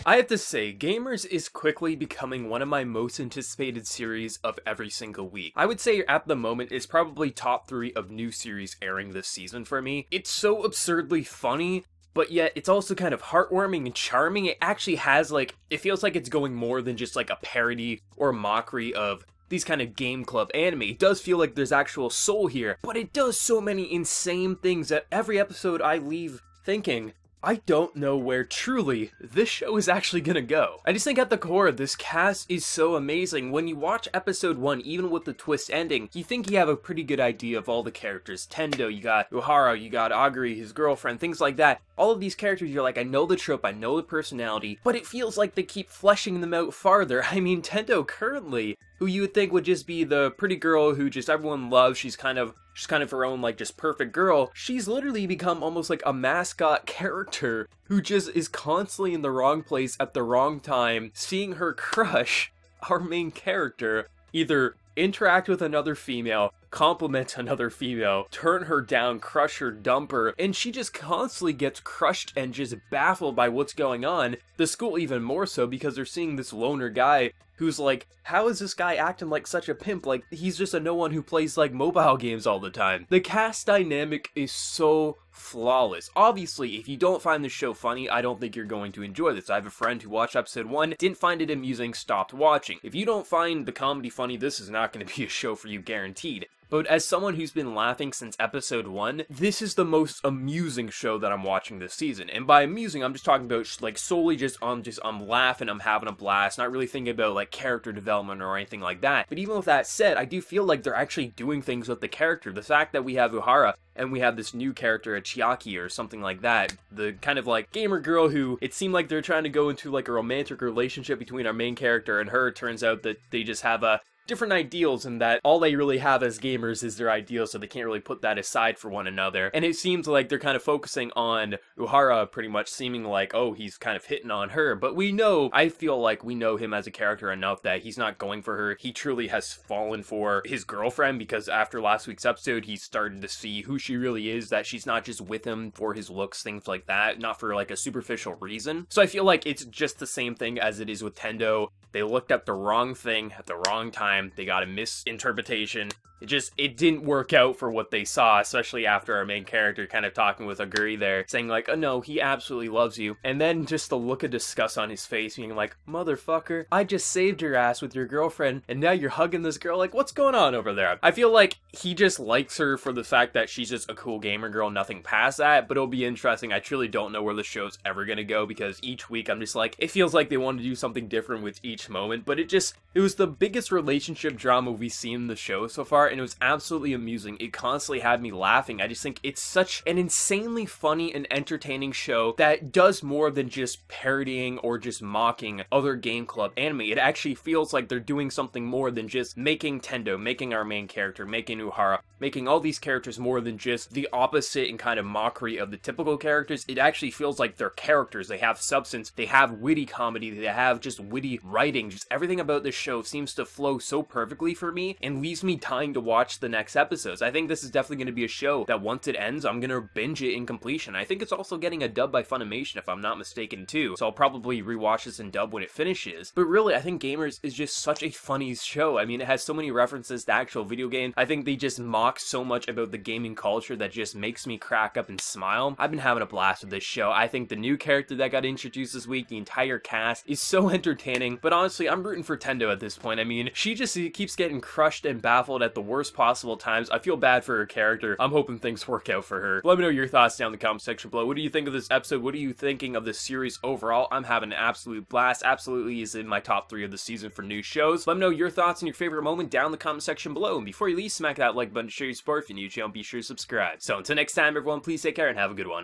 I have to say, Gamers is quickly becoming one of my most anticipated series of every single week. I would say at the moment it's probably top 3 of new series airing this season for me. It's so absurdly funny, but yet it's also kind of heartwarming and charming. It actually has it feels like it's going more than just like a parody or mockery of these kind of game club anime. It does feel like there's actual soul here, but it does so many insane things that every episode I leave thinking, I don't know where truly this show is actually gonna go. I just think at the core, this cast is so amazing. When you watch episode 1, even with the twist ending, you think you have a pretty good idea of all the characters. Tendo, you got Uehara, you got Aguri, his girlfriend, things like that. All of these characters, you're like, I know the trope, I know the personality, but it feels like they keep fleshing them out farther. I mean, Tendo currently, who you would think would just be the pretty girl who just everyone loves, she's kind of her own, just perfect girl. She's literally become almost like a mascot character who just is constantly in the wrong place at the wrong time, seeing her crush our main character either interact with another female, compliment another female, turn her down, crush her, dump her, and she just constantly gets crushed and just baffled by what's going on. The school even more so because they're seeing this loner guy who's like, how is this guy acting like such a pimp? Like, he's just a no one who plays mobile games all the time. The cast dynamic is so flawless. Obviously, if you don't find the show funny, I don't think you're going to enjoy this. I have a friend who watched episode 1, didn't find it amusing, stopped watching. If you don't find the comedy funny, this is not going to be a show for you, guaranteed. But as someone who's been laughing since episode 1, this is the most amusing show that I'm watching this season. And by amusing, I'm just talking about solely I'm laughing, I'm having a blast, not really thinking about character development or anything like that. But even with that said, I do feel like they're actually doing things with the character. The fact that we have Uehara and we have this new character, a Chiaki or something like that, the kind of gamer girl who it seemed like they're trying to go into a romantic relationship between our main character and her. It turns out that they just have different ideals and that all they really have as gamers is their ideals, so they can't really put that aside for one another. And it seems like they're kind of focusing on Uehara pretty much seeming like, oh, he's kind of hitting on her, but I feel like we know him as a character enough that he's not going for her. He truly has fallen for his girlfriend because after last week's episode, he's started to see who she really is, that she's not just with him for his looks, things like that, not for a superficial reason. So I feel like it's just the same thing as it is with Tendo. They looked up the wrong thing at the wrong time. They got a misinterpretation. It didn't work out for what they saw, especially after our main character kind of talking with Aguri there, saying oh no, he absolutely loves you. And then just the look of disgust on his face, being like, motherfucker, I just saved your ass with your girlfriend, and now you're hugging this girl, what's going on over there? I feel like he just likes her for the fact that she's just a cool gamer girl, nothing past that, but it'll be interesting. I truly don't know where the show's ever gonna go, because each week I'm just it feels like they want to do something different with each moment, but it was the biggest relationship drama we've seen in the show so far, and it was absolutely amusing. It constantly had me laughing. I just think it's such an insanely funny and entertaining show that does more than just parodying or just mocking other game club anime. It actually feels like they're doing something more than just making Tendo, making our main character, making Uehara, making all these characters more than just the opposite and kind of mockery of the typical characters. It actually feels like they're characters. They have substance, they have witty comedy, they have just witty writing. Just everything about this show seems to flow so perfectly for me and leaves me dying to watch the next episodes. I think this is definitely going to be a show that once it ends, I'm going to binge it in completion. I think it's also getting a dub by Funimation, if I'm not mistaken, too. So I'll probably rewatch this in dub when it finishes. But really, I think Gamers is just such a funny show. I mean, it has so many references to actual video games. I think they just mock so much about the gaming culture that just makes me crack up and smile. I've been having a blast with this show. I think the new character that got introduced this week, the entire cast, is so entertaining. But honestly, I'm rooting for Tendo at this point. I mean, she just keeps getting crushed and baffled at the worst possible times. I feel bad for her character. I'm hoping things work out for her. Let me know your thoughts down in the comment section below. What do you think of this episode? What are you thinking of this series overall? I'm having an absolute blast. Absolutely is in my top 3 of the season for new shows. Let me know your thoughts and your favorite moment down in the comment section below. And before you leave, smack that like button to show your support. If you're new to the channel, be sure to subscribe. So until next time, everyone, please take care and have a good one.